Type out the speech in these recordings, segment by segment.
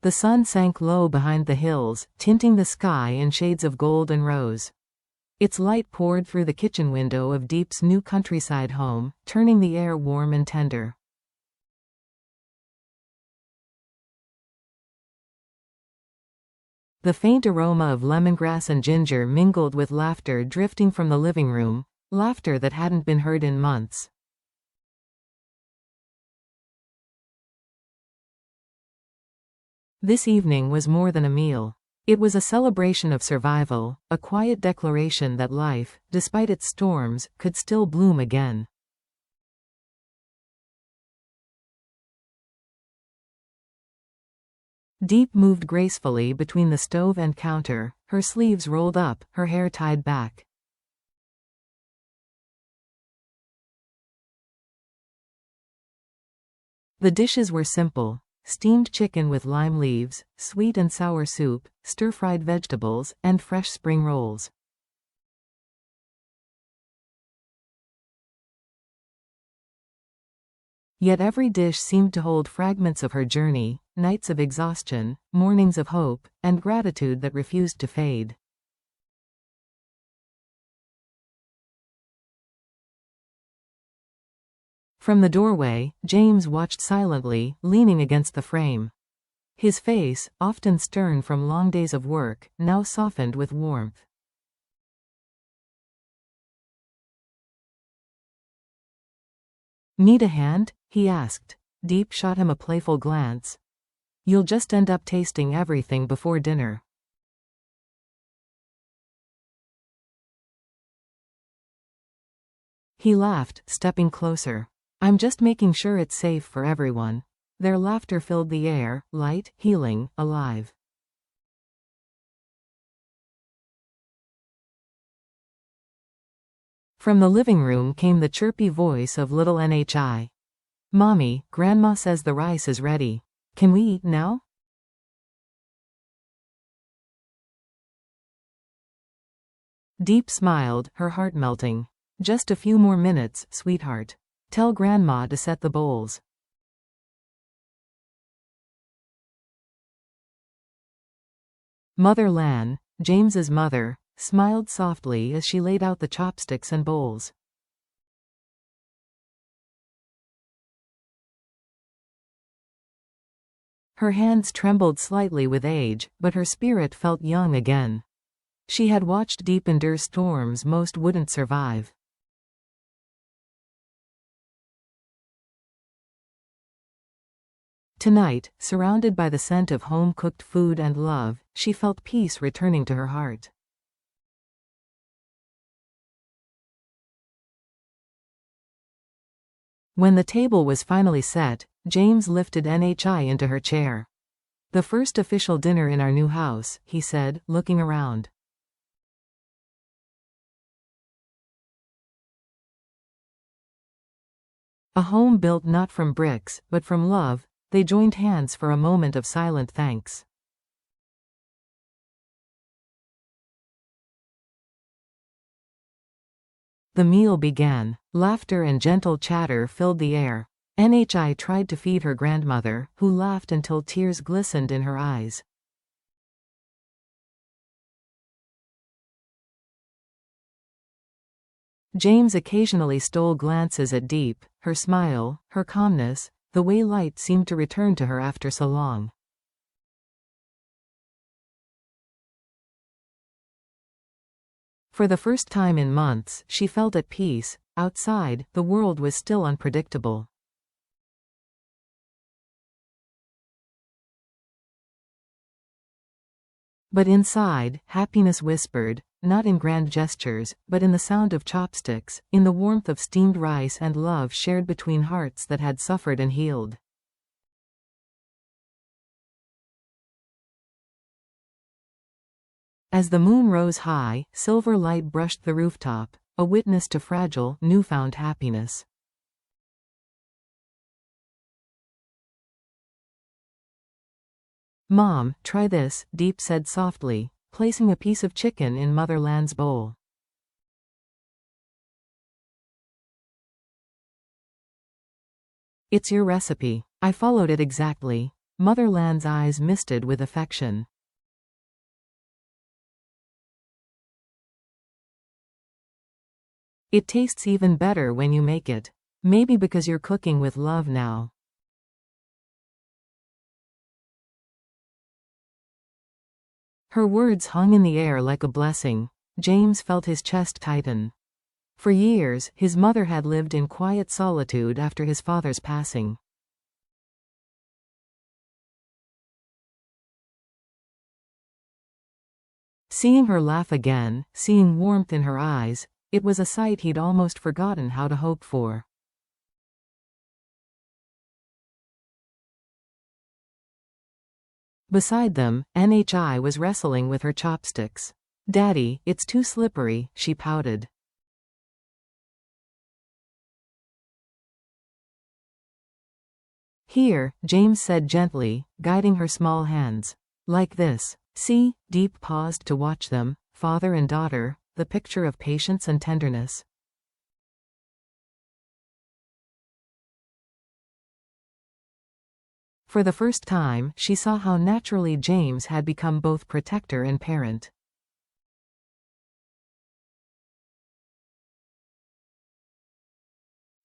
The sun sank low behind the hills, tinting the sky in shades of gold and rose. Its light poured through the kitchen window of Diep's new countryside home, turning the air warm and tender. The faint aroma of lemongrass and ginger mingled with laughter drifting from the living room, laughter that hadn't been heard in months. This evening was more than a meal. It was a celebration of survival, a quiet declaration that life, despite its storms, could still bloom again. Diep moved gracefully between the stove and counter, her sleeves rolled up, her hair tied back. The dishes were simple: steamed chicken with lime leaves, sweet and sour soup, stir-fried vegetables, and fresh spring rolls. Yet every dish seemed to hold fragments of her journey, nights of exhaustion, mornings of hope, and gratitude that refused to fade. From the doorway, James watched silently, leaning against the frame. His face, often stern from long days of work, now softened with warmth. "Need a hand?" he asked. Diep shot him a playful glance. "You'll just end up tasting everything before dinner." He laughed, stepping closer. "I'm just making sure it's safe for everyone." Their laughter filled the air, light, healing, alive. From the living room came the chirpy voice of little Nhi. "Mommy, Grandma says the rice is ready. Can we eat now?" Diep smiled, her heart melting. "Just a few more minutes, sweetheart. Tell Grandma to set the bowls." Mother Lan, James's mother, smiled softly as she laid out the chopsticks and bowls. Her hands trembled slightly with age, but her spirit felt young again. She had watched Diep endure storms most wouldn't survive. Tonight, surrounded by the scent of home-cooked food and love, she felt peace returning to her heart. When the table was finally set, James lifted Nhi into her chair. "The first official dinner in our new house," he said, looking around. A home built not from bricks, but from love. They joined hands for a moment of silent thanks. The meal began. Laughter and gentle chatter filled the air. Nhi tried to feed her grandmother, who laughed until tears glistened in her eyes. James occasionally stole glances at Diep, her smile, her calmness, the way light seemed to return to her after so long. For the first time in months, she felt at peace. Outside, the world was still unpredictable. But inside, happiness whispered, not in grand gestures, but in the sound of chopsticks, in the warmth of steamed rice and love shared between hearts that had suffered and healed. As the moon rose high, silver light brushed the rooftop, a witness to fragile, newfound happiness. "Mom, try this," Diep said softly, placing a piece of chicken in Mother Lan's bowl. "It's your recipe. I followed it exactly." Motherland's eyes misted with affection. It tastes even better when you make it. Maybe because you're cooking with love now. Her words hung in the air like a blessing. James felt his chest tighten. For years, his mother had lived in quiet solitude after his father's passing. Seeing her laugh again, seeing warmth in her eyes, it was a sight he'd almost forgotten how to hope for. Beside them, NHI was wrestling with her chopsticks. "Daddy, it's too slippery," she pouted. "Here," James said gently, guiding her small hands. "Like this. See?" Diep paused to watch them, father and daughter, the picture of patience and tenderness. For the first time, she saw how naturally James had become both protector and parent.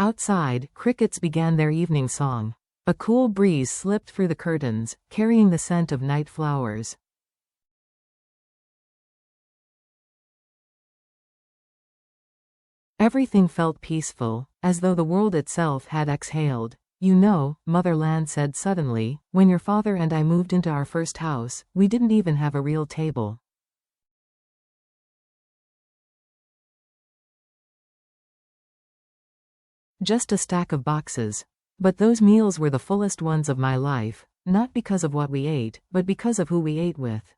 Outside, crickets began their evening song. A cool breeze slipped through the curtains, carrying the scent of night flowers. Everything felt peaceful, as though the world itself had exhaled. "You know," Motherland said suddenly, "when your father and I moved into our first house, we didn't even have a real table. Just a stack of boxes. But those meals were the fullest ones of my life, not because of what we ate, but because of who we ate with."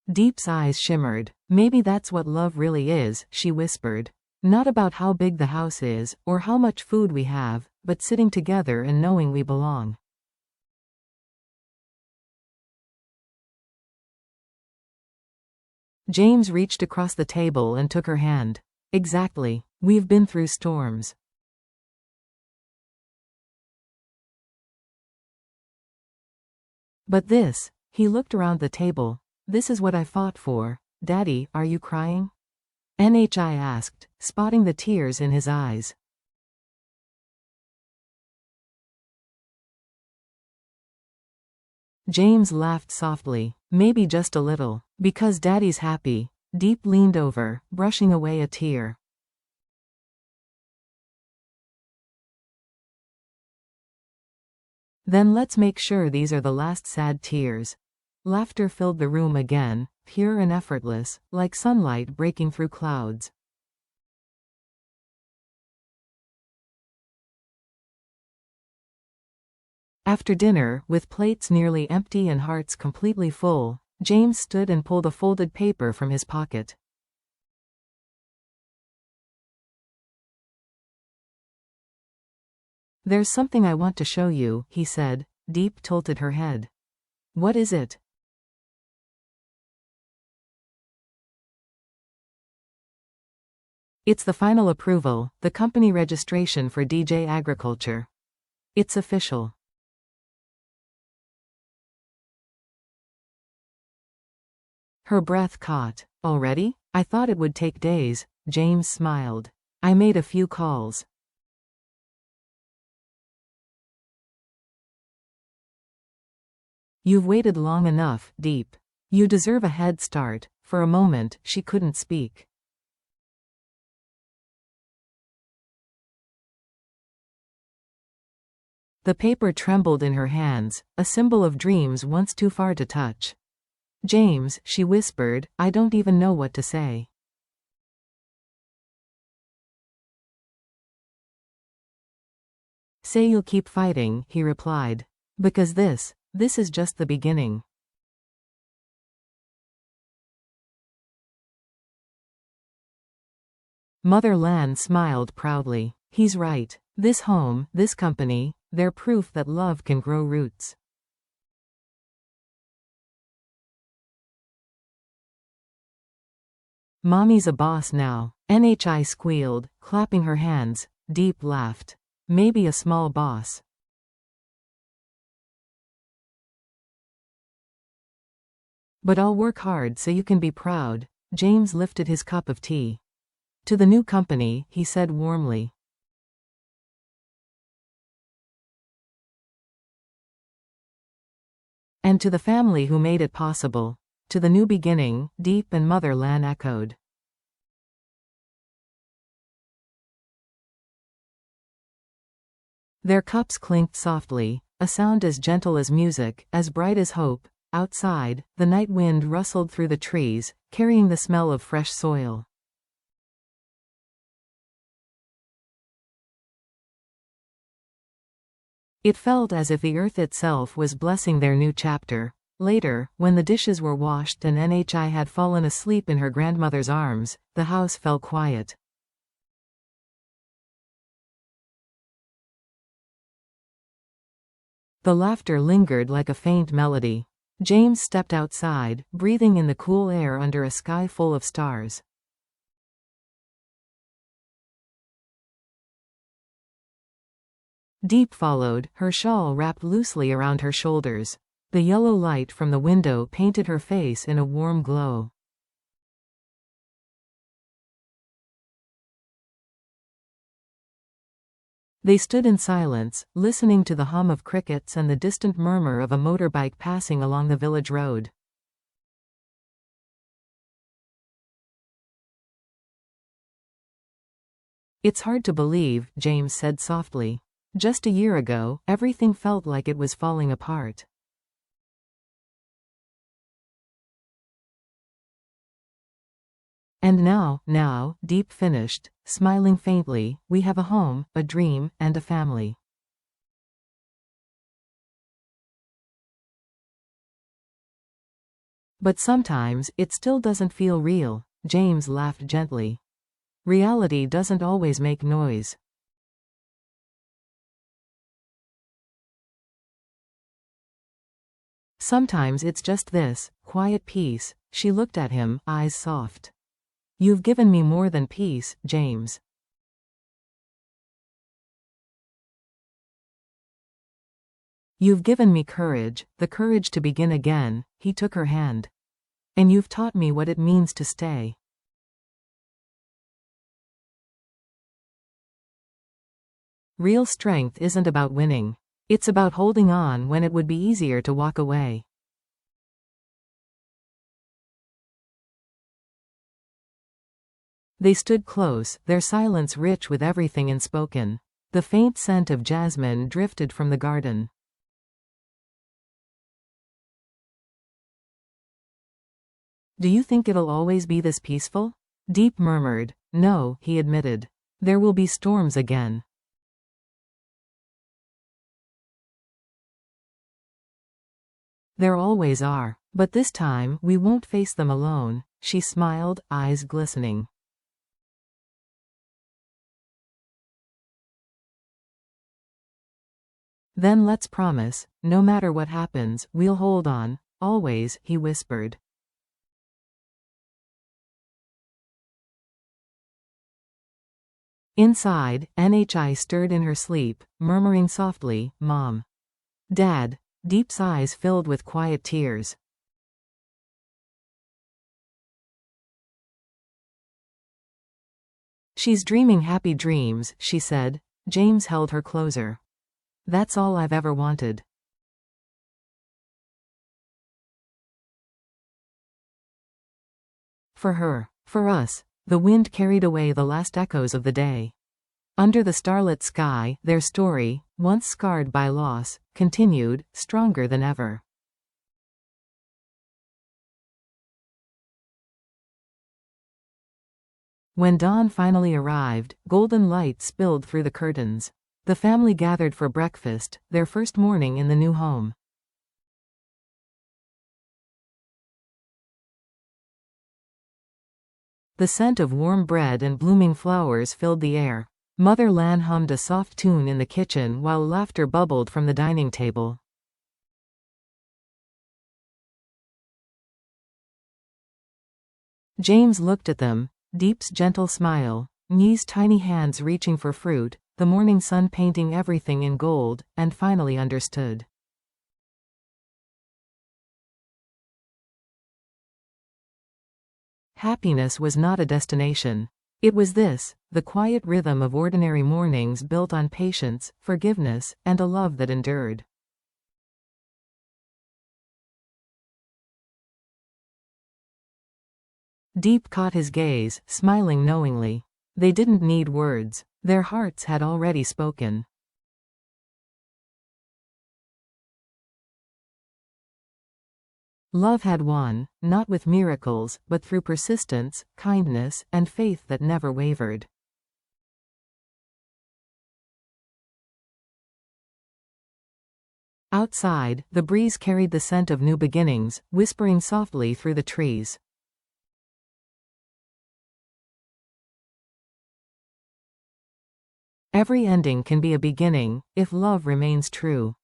Diep's eyes shimmered. "Maybe that's what love really is," she whispered. "Not about how big the house is, or how much food we have, but sitting together and knowing we belong." James reached across the table and took her hand. "Exactly. We've been through storms. But this," he looked around the table, "this is what I fought for." "Daddy, are you crying?" NHI asked, spotting the tears in his eyes. James laughed softly. "Maybe just a little. Because Daddy's happy." Diep leaned over, brushing away a tear. "Then let's make sure these are the last sad tears." Laughter filled the room again, pure and effortless, like sunlight breaking through clouds. After dinner, with plates nearly empty and hearts completely full, James stood and pulled a folded paper from his pocket. "There's something I want to show you," he said. Diep tilted her head. "What is it?" "It's the final approval, the company registration for DJ Agriculture. It's official." Her breath caught. "Already? I thought it would take days." James smiled. "I made a few calls." "You've waited long enough, Diep. You deserve a head start." For a moment, she couldn't speak. The paper trembled in her hands, a symbol of dreams once too far to touch. "James," she whispered, "I don't even know what to say." "Say you'll keep fighting," he replied. "Because this is just the beginning." Mother Lan smiled proudly. "He's right. This home, this company, they're proof that love can grow roots." Mommy's a boss now. Nhi squealed, clapping her hands. Diep laughed. Maybe a small boss. But I'll work hard so you can be proud. James lifted his cup of tea. To the new company, he said warmly. And to the family who made it possible. To the new beginning, Diep and Mother Lan echoed. Their cups clinked softly, a sound as gentle as music, as bright as hope. Outside, the night wind rustled through the trees, carrying the smell of fresh soil. It felt as if the earth itself was blessing their new chapter. Later, when the dishes were washed and Nhi had fallen asleep in her grandmother's arms, the house fell quiet. The laughter lingered like a faint melody. James stepped outside, breathing in the cool air under a sky full of stars. Diep followed, her shawl wrapped loosely around her shoulders. The yellow light from the window painted her face in a warm glow. They stood in silence, listening to the hum of crickets and the distant murmur of a motorbike passing along the village road. It's hard to believe, James said softly. Just a year ago, everything felt like it was falling apart. And now, Diep finished, smiling faintly, we have a home, a dream, and a family. But sometimes, it still doesn't feel real, James laughed gently. Reality doesn't always make noise. Sometimes it's just this, quiet peace. She looked at him, eyes soft. You've given me more than peace, James. You've given me courage, the courage to begin again. He took her hand. And you've taught me what it means to stay. Real strength isn't about winning. It's about holding on when it would be easier to walk away. They stood close, their silence rich with everything unspoken. The faint scent of jasmine drifted from the garden. Do you think it'll always be this peaceful? Diep murmured. No, he admitted. There will be storms again. There always are. But this time, we won't face them alone. She smiled, eyes glistening. Then let's promise, no matter what happens, we'll hold on. Always, he whispered. Inside, Nhi stirred in her sleep, murmuring softly, Mom. Dad. Diep's eyes filled with quiet tears. She's dreaming happy dreams, she said. James held her closer. That's all I've ever wanted. For her. For us. The wind carried away the last echoes of the day. Under the starlit sky, their story, once scarred by loss, continued, stronger than ever. When dawn finally arrived, golden light spilled through the curtains. The family gathered for breakfast, their first morning in the new home. The scent of warm bread and blooming flowers filled the air. Mother Lan hummed a soft tune in the kitchen while laughter bubbled from the dining table. James looked at them, Deep's gentle smile, Ni's tiny hands reaching for fruit, the morning sun painting everything in gold, and finally understood. Happiness was not a destination. It was this, the quiet rhythm of ordinary mornings built on patience, forgiveness, and a love that endured. Deep caught his gaze, smiling knowingly. They didn't need words. Their hearts had already spoken. Love had won, not with miracles, but through persistence, kindness, and faith that never wavered. Outside, the breeze carried the scent of new beginnings, whispering softly through the trees. Every ending can be a beginning, if love remains true.